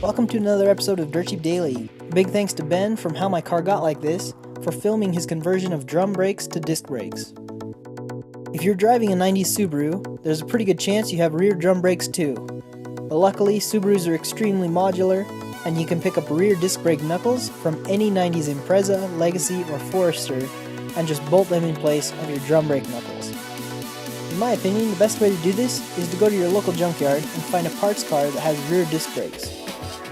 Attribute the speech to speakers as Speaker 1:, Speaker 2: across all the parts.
Speaker 1: Welcome to another episode of Dirt Cheap Daily. Big thanks to Ben from How My Car Got Like This for filming his conversion of drum brakes to disc brakes. If you're driving a 90s Subaru, there's a pretty good chance you have rear drum brakes too. But luckily, Subarus are extremely modular, and you can pick up rear disc brake knuckles from any 90s Impreza, Legacy, or Forester and just bolt them in place of your drum brake knuckles. In my opinion, the best way to do this is to go to your local junkyard and find a parts car that has rear disc brakes.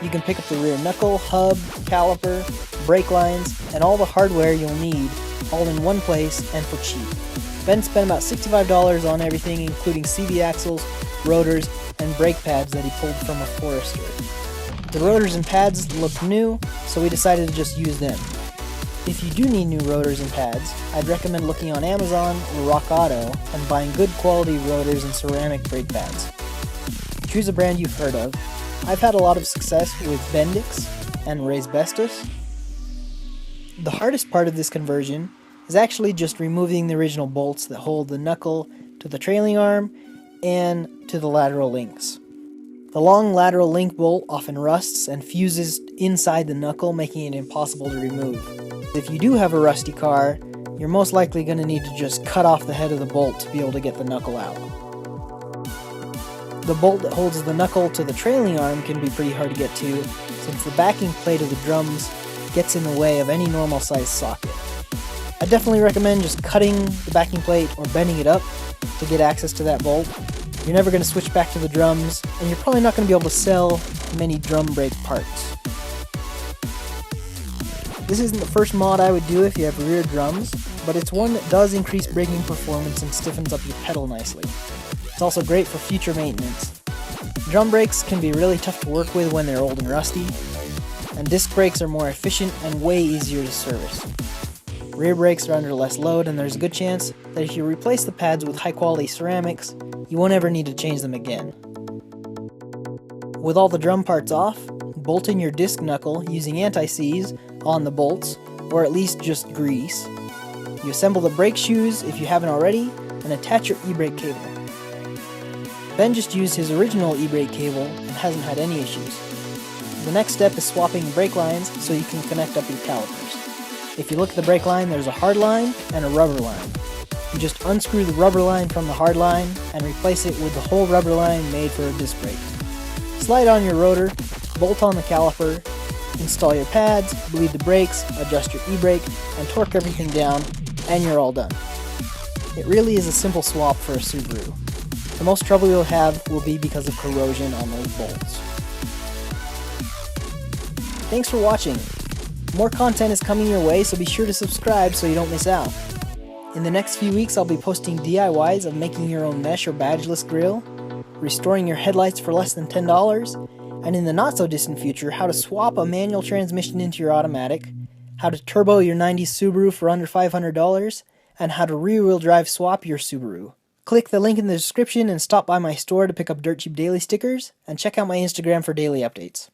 Speaker 1: You can pick up the rear knuckle, hub, caliper, brake lines, and all the hardware you'll need all in one place and for cheap. Ben spent about $65 on everything, including CV axles, rotors, and brake pads that he pulled from a Forester. The rotors and pads looked new, so we decided to just use them. If you do need new rotors and pads, I'd recommend looking on Amazon or Rock Auto and buying good quality rotors and ceramic brake pads. Choose a brand you've heard of. I've had a lot of success with Bendix and Raisbestos. The hardest part of this conversion is actually just removing the original bolts that hold the knuckle to the trailing arm and to the lateral links. The long lateral link bolt often rusts and fuses inside the knuckle, making it impossible to remove. If you do have a rusty car, you're most likely going to need to just cut off the head of the bolt to be able to get the knuckle out. The bolt that holds the knuckle to the trailing arm can be pretty hard to get to, since the backing plate of the drums gets in the way of any normal size socket. I definitely recommend just cutting the backing plate or bending it up to get access to that bolt. You're never going to switch back to the drums, and you're probably not going to be able to sell many drum brake parts. This isn't the first mod I would do if you have rear drums, but it's one that does increase braking performance and stiffens up your pedal nicely. It's also great for future maintenance. Drum brakes can be really tough to work with when they're old and rusty, and disc brakes are more efficient and way easier to service. Rear brakes are under less load, and there's a good chance that if you replace the pads with high quality ceramics, you won't ever need to change them again. With all the drum parts off, bolt in your disc knuckle using anti-seize on the bolts, or at least just grease. You assemble the brake shoes if you haven't already, and attach your e-brake cable. Ben just used his original e-brake cable and hasn't had any issues. The next step is swapping brake lines so you can connect up your calipers. If you look at the brake line, there's a hard line and a rubber line. You just unscrew the rubber line from the hard line and replace it with the whole rubber line made for a disc brake. Slide on your rotor, bolt on the caliper, install your pads, bleed the brakes, adjust your e-brake, and torque everything down, and you're all done. It really is a simple swap for a Subaru. The most trouble you'll have will be because of corrosion on those bolts. Thanks for watching. More content is coming your way, so be sure to subscribe so you don't miss out. In the next few weeks, I'll be posting DIYs of making your own mesh or badgeless grille, restoring your headlights for less than $10, and in the not-so-distant future, how to swap a manual transmission into your automatic, how to turbo your 90s Subaru for under $500, and how to rear-wheel drive swap your Subaru. Click the link in the description and stop by my store to pick up Dirt Cheap Daily stickers, and check out my Instagram for daily updates.